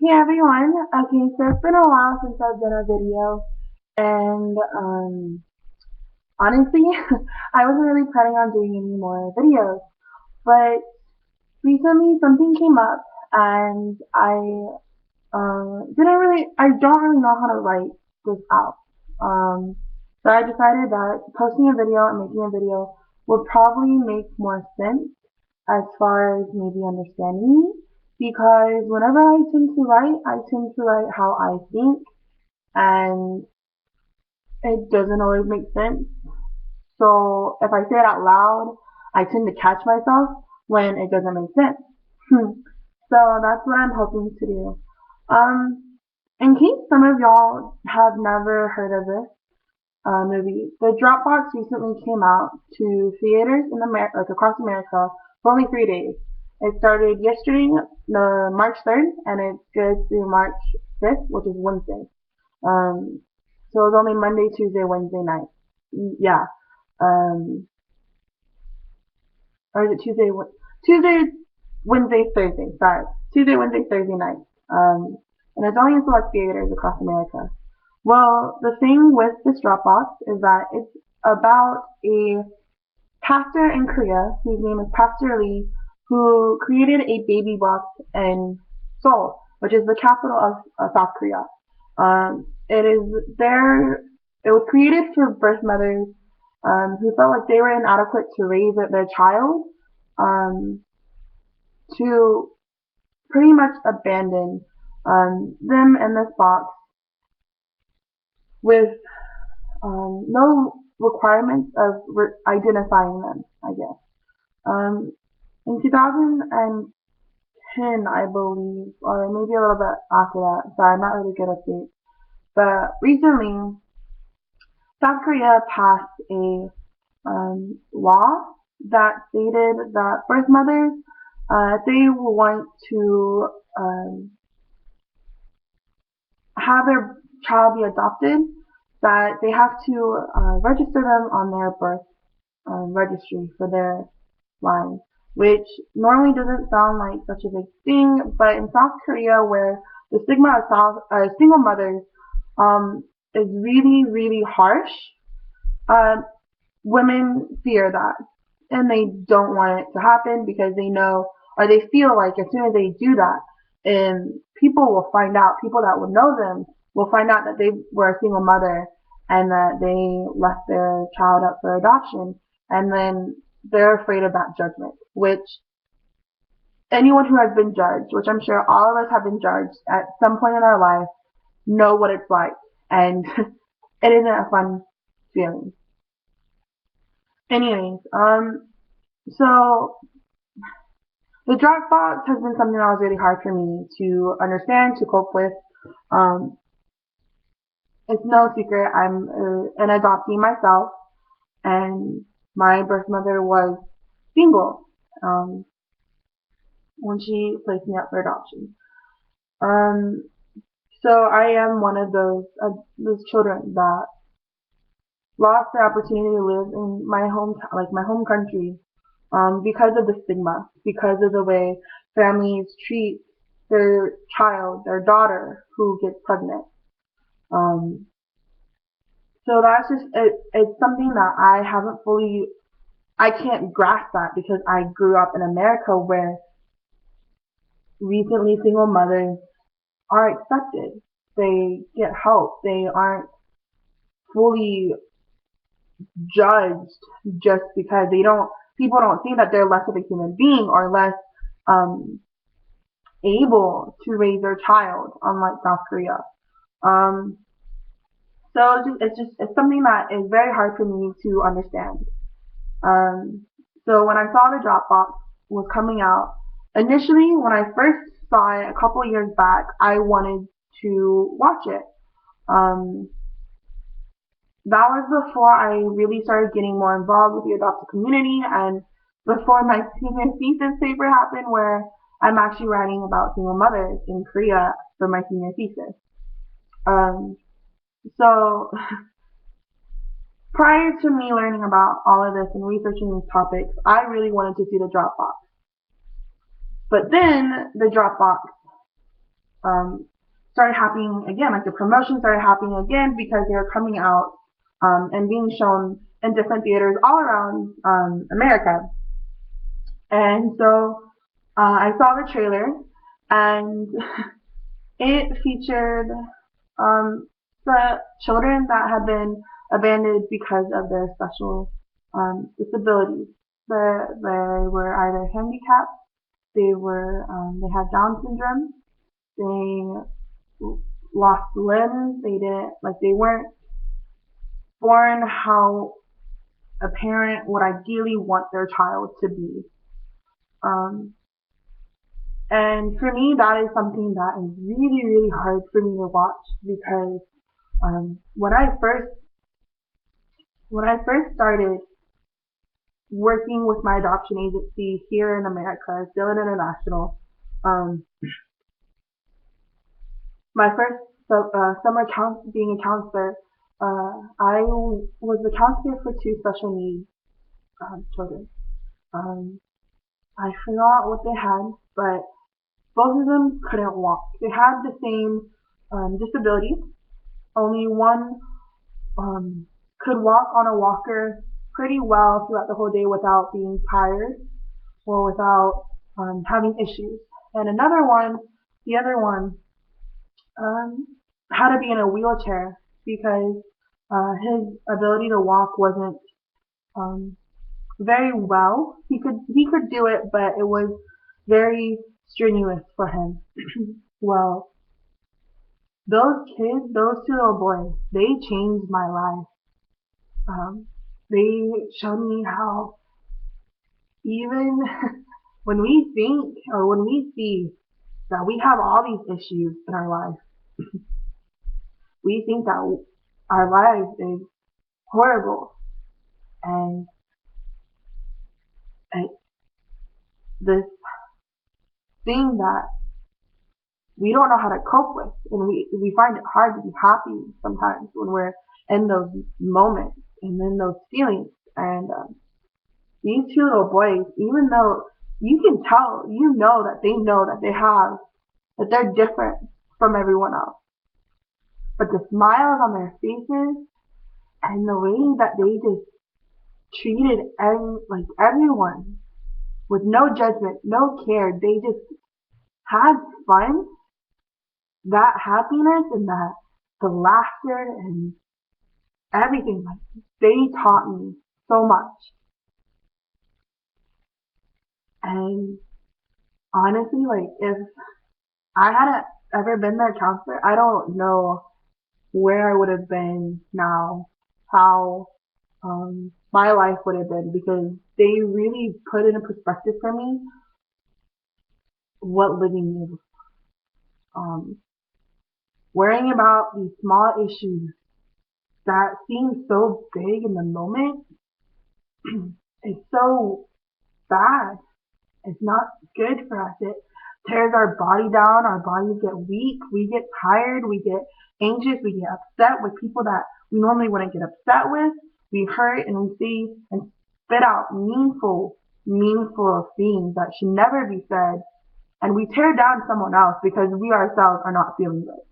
Hey everyone. Okay, so it's been a while since I've done a video, and honestly, I wasn't really planning on doing any more videos. But recently, something came up, and I don't really know how to write this out. Um, so I decided that posting a video and making a video would probably make more sense as far as maybe understanding me. Because whenever I tend to write how I think, and it doesn't always make sense. So if I say it out loud, I tend to catch myself when it doesn't make sense. So that's what I'm hoping to do. Um, in case some of y'all have never heard of this movie, The Dropbox recently came out to theaters in America, like across America, for only 3 days. It started yesterday, March 3rd, and it goes through March 5th, which is Wednesday. Um, so it was only Monday, Tuesday, Wednesday night. Yeah. Um, or is it Tuesday, Wednesday, Thursday. Sorry. Tuesday, Wednesday, Thursday night. And it's only in select theaters across America. Well, the thing with this Dropbox is that it's about a pastor in Korea whose name is Pastor Lee, who created a baby box in Seoul, which is the capital of South Korea. It is there. It was created for birth mothers who felt like they were inadequate to raise their child, um, to pretty much abandon them in this box with no requirements of identifying them, I guess. Um, in 2010, I believe, or maybe a little bit after that. Sorry, I'm not really good at dates. But recently, South Korea passed a law that stated that birth mothers, they will want to have their child be adopted, that they have to register them on their birth registry for their line, which normally doesn't sound like such a big thing, but in South Korea, where the stigma of single mothers um, is really, really harsh, uh, women fear that, and they don't want it to happen because they know, or they feel like as soon as they do that, and people will find out, people that would know them will find out that they were a single mother and that they left their child up for adoption, and then they're afraid of that judgment, which anyone who has been judged, which I'm sure all of us have been judged at some point in our life, know what it's like, and it isn't a fun feeling. Anyways, so the Dropbox has been something that was really hard for me to understand, to cope with. Um, it's no secret I'm an adoptee myself, and my birth mother was single when she placed me up for adoption. Um, so I am one of those children that lost the opportunity to live in my home, like my home country, because of the stigma, because of the way families treat their child, their daughter who gets pregnant. Um, so that's just it's something that I can't grasp that because I grew up in America where recently single mothers are accepted. They get help. They aren't fully judged just because people don't think that they're less of a human being or less um, able to raise their child, unlike South Korea. Um, so it's something that is very hard for me to understand. Um, so when I saw the Dropbox was coming out, initially when I first saw it a couple of years back, I wanted to watch it. Um, that was before I really started getting more involved with the adopted community and before my senior thesis paper happened where I'm actually writing about single mothers in Korea for my senior thesis. Um, so prior to me learning about all of this and researching these topics, I really wanted to see the Dropbox. But then the Dropbox started happening again. Like the promotion started happening again because they were coming out and being shown in different theaters all around America. And so I saw the trailer, and it featured the children that had been abandoned because of their special disabilities. They were either handicapped, they had Down syndrome, they lost limbs, they weren't born how a parent would ideally want their child to be. Um, and for me, that is something that is really, really hard for me to watch because um, when I first when I first started working with my adoption agency here in America, Dylan International, um, my first summer being a counselor, I was the counselor for two special needs children. Um, I forgot what they had, but both of them couldn't walk. They had the same disability. Only one could walk on a walker pretty well throughout the whole day without being tired or without having issues. And the other one, um, had to be in a wheelchair because his ability to walk wasn't um, very well. He could do it, but it was very strenuous for him. Well, those two little boys, they changed my life. Um, they showed me how even when we think or when we see that we have all these issues in our life, we think that our life is horrible and, and this thing that we don't know how to cope with, and we find it hard to be happy sometimes when we're in those moments and in those feelings. And these two little boys, even though you can tell, know that they have, that they're different from everyone else, but the smiles on their faces and the way that they just treated everyone with no judgment, no care, they just had fun. That happiness and the laughter and everything, like they taught me so much. And honestly, like if I hadn't ever been that counselor, I don't know where I would have been now, how my life would have been, because they really put in a perspective for me what living is. Um, Worrying about these small issues that seem so big in the moment is so bad. It's not good for us. It tears our body down. Our bodies get weak. We get tired. We get anxious. We get upset with people that we normally wouldn't get upset with. We hurt and we see and spit out meaningful things that should never be said. And we tear down someone else because we ourselves are not feeling good.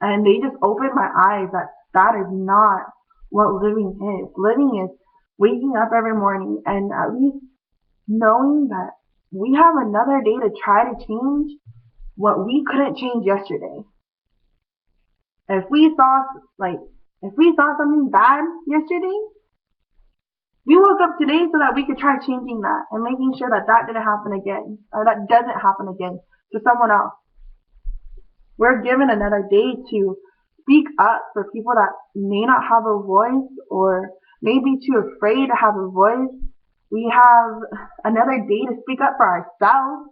And they just opened my eyes that that is not what living is. Living is waking up every morning and at least knowing that we have another day to try to change what we couldn't change yesterday. If we saw like if we saw something bad yesterday, we woke up today so that we could try changing that and making sure that that didn't happen again or that doesn't happen again to someone else. We're given another day to speak up for people that may not have a voice or may be too afraid to have a voice. We have another day to speak up for ourselves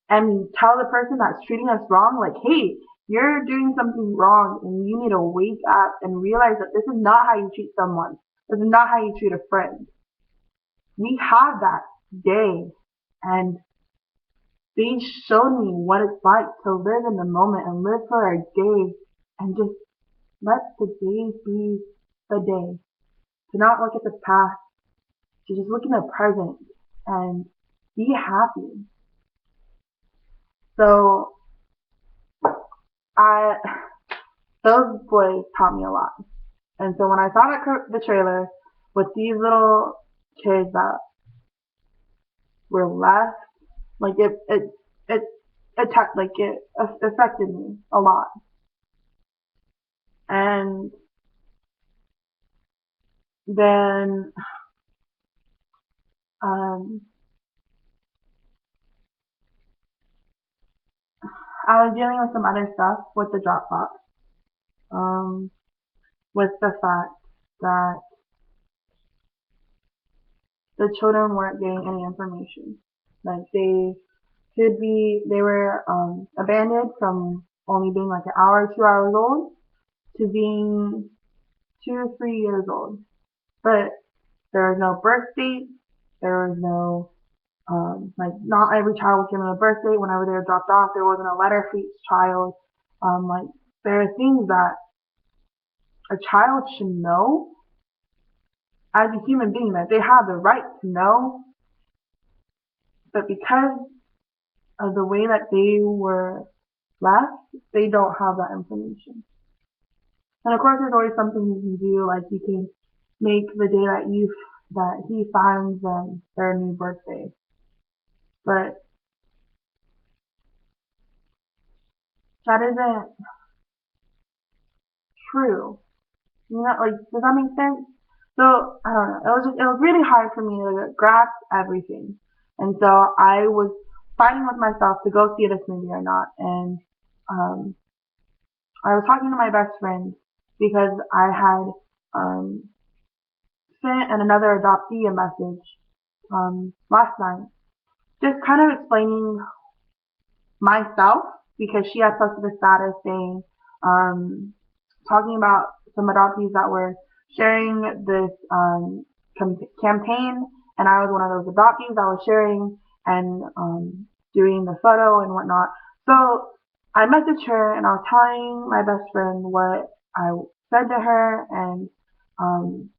and tell the person that's treating us wrong, like, hey, you're doing something wrong and you need to wake up and realize that this is not how you treat someone. This is not how you treat a friend. We have that day, and they showed me what it's like to live in the moment and live for our day and just let the day be the day. To not look at the past, to just look in the present and be happy. So I those boys taught me a lot. And so when I saw the trailer with these little kids that were left, like it like it affected me a lot. And then um, I was dealing with some other stuff with the Dropbox, um, with the fact that the children weren't getting any information. Like they were abandoned from only being like an hour, 2 hours old to being 2 or 3 years old. But there was no birth date. There was no like not every child was given a birth date. Whenever they were dropped off, there wasn't a letter for each child. Like there are things that a child should know as a human being that they have the right to know, but because of the way that they were left, they don't have that information. And of course, there's always something you can do, like you can make the day that he finds their new birthday. But that isn't true. You know, like does that make sense? So I don't know. It was really hard for me to grasp everything, and so I was fighting with myself to go see this movie or not. And um, I was talking to my best friend because I had um, sent another adoptee a message last night, just kind of explaining myself because she had posted a status saying, um, talking about some adoptees that were sharing this campaign, and I was one of those adoptees that was sharing and doing the photo and whatnot. So I messaged her and I was telling my best friend what I said to her and um,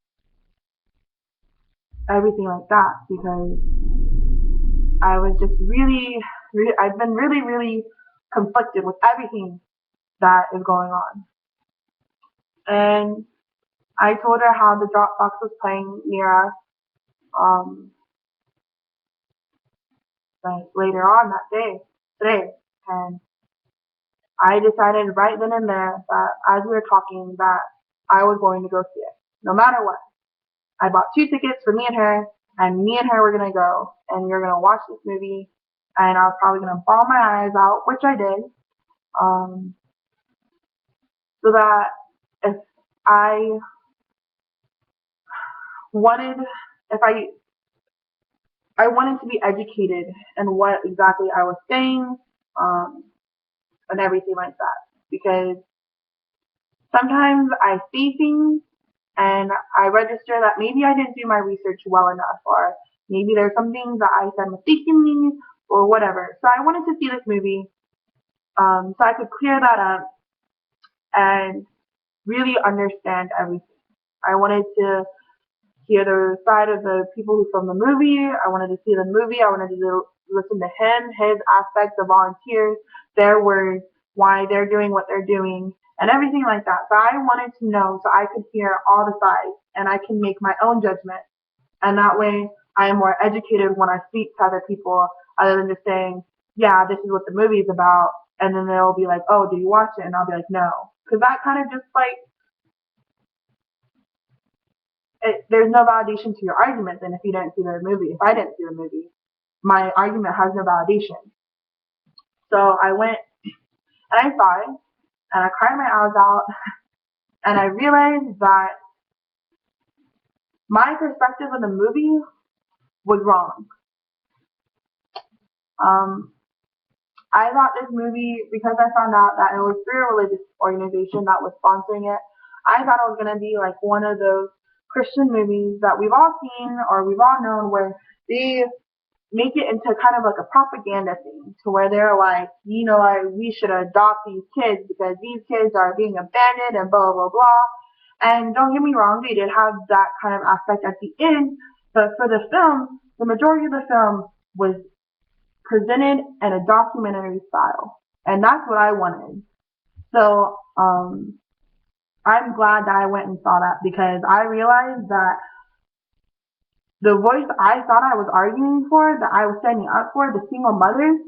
everything like that because I was just I've been really conflicted with everything that is going on. And I told her how the Dropbox was playing near us, um, like later on that day, today. And I decided right then and there that as we were talking that I was going to go see it, no matter what. I bought 2 tickets for me and her were gonna go, and we were gonna watch this movie, and I was probably gonna bawl my eyes out, which I did, um, so that if I wanted, if I wanted to be educated in what exactly I was saying, um, and everything like that. Because sometimes I see things and I register that maybe I didn't do my research well enough, or maybe there's some things that I said mistakenly, or whatever. So I wanted to see this movie, so I could clear that up and really understand everything. I wanted to hear the side of the people who filmed the movie. I wanted to see the movie. I wanted to listen to him, his aspects, the volunteers, their words, why they're doing what they're doing, and everything like that. So I wanted to know so I could hear all the sides and I can make my own judgment. And that way I am more educated when I speak to other people other than just saying, yeah, this is what the movie is about. And then they'll be like, oh, did you watch it? And I'll be like, no. Because that kind of just like there's no validation to your argument then if you didn't see the movie. If I didn't see the movie, my argument has no validation. So I went and I saw it and I cried my eyes out and I realized that my perspective of the movie was wrong. Um, I thought this movie, because I found out that it was through a religious organization that was sponsoring it, I thought it was going to be like one of those Christian movies that we've all seen or we've all known where they make it into kind of like a propaganda thing to where they're like, you know, like we should adopt these kids because these kids are being abandoned and blah, blah, blah. And don't get me wrong, they did have that kind of aspect at the end, but for the film, the majority of the film was presented in a documentary style. And that's what I wanted. So, I'm glad that I went and saw that because I realized that the voice I thought I was arguing for, that I was standing up for, the single mothers,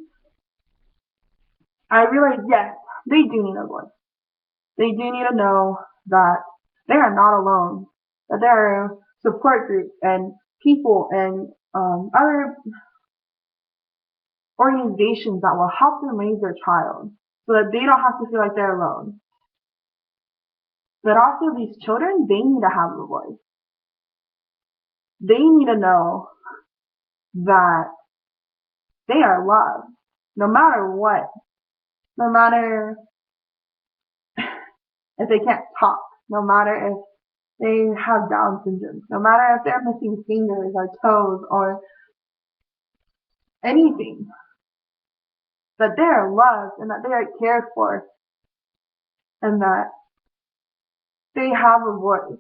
I realized, yes, they do need a voice. They do need to know that they are not alone, that there are support groups and people and other organizations that will help them raise their child so that they don't have to feel like they're alone. But also these children, they need to have a voice. They need to know that they are loved no matter what, no matter if they can't talk, no matter if they have Down syndrome, no matter if they're missing fingers or toes or anything, that they are loved and that they are cared for and that they have a voice.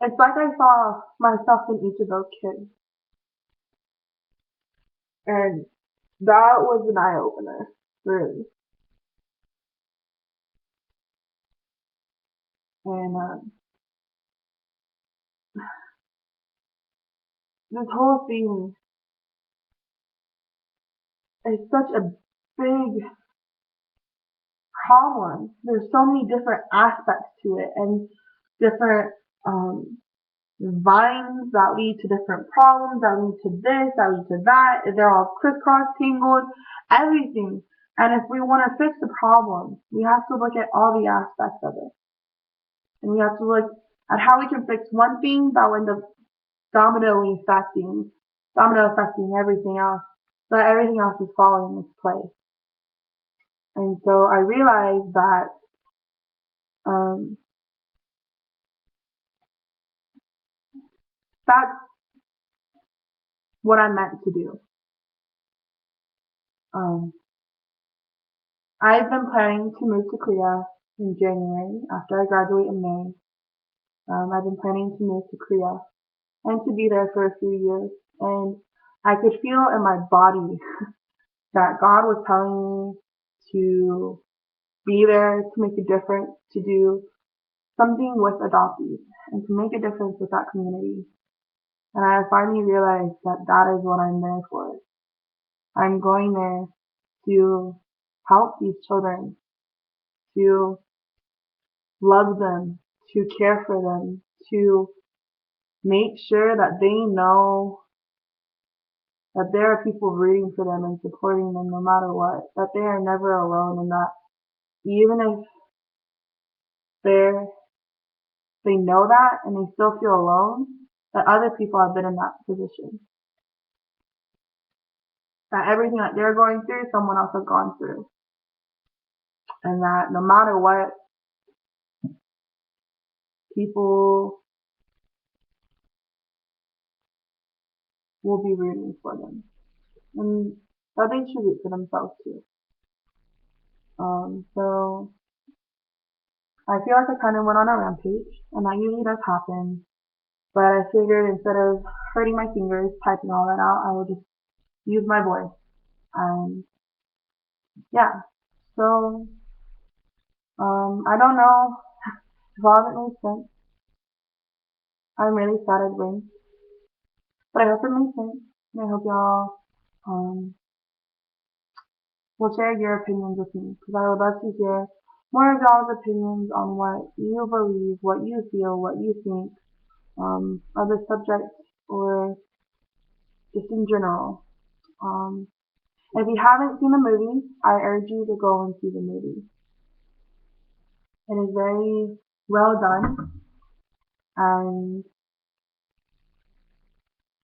It's like I saw myself in each of those kids. And that was an eye opener, really. And this whole thing is such a big problem. There's so many different aspects to it and different vines that lead to different problems, that lead to this, that lead to that. They're all crisscross, tangled, everything. And if we want to fix the problem, we have to look at all the aspects of it. And we have to look at how we can fix one thing that will end up domino affecting everything else, so that everything else is falling into place. And so I realized that um, that's what I'm meant to do. Um, I've been planning to move to Korea in January after I graduate in May. I've been planning to move to Korea and to be there for a few years. And I could feel in my body that God was telling me to be there to make a difference, to do something with adoptees, and to make a difference with that community. And I finally realized that that is what I'm there for. I'm going there to help these children, to love them, to care for them, to make sure that they know that there are people rooting for them and supporting them no matter what, that they are never alone, and that even if they're, they know that and they still feel alone, that other people have been in that position. That everything that they're going through, someone else has gone through. And that no matter what, people will be rooting for them. And that they should root for themselves too. So I feel like I kind of went on a rampage, and that usually does happen. But I figured instead of hurting my fingers typing all that out, I would just use my voice. And yeah, so I don't know if all of it made sense. I'm really sad it went, but I hope it made sense. And I hope y'all will share your opinions with me because I would love to hear more of y'all's opinions on what you believe, what you feel, what you think of the subject or just in general. If you haven't seen the movie, I urge you to go and see the movie. It is very well done and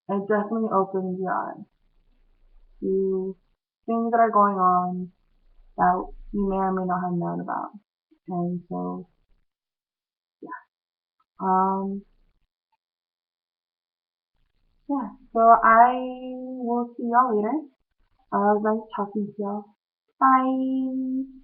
it definitely opens your eyes to things that are going on that you may or may not have known about. And so, yeah. Yeah. So I will see y'all later. Nice talking to y'all. Bye.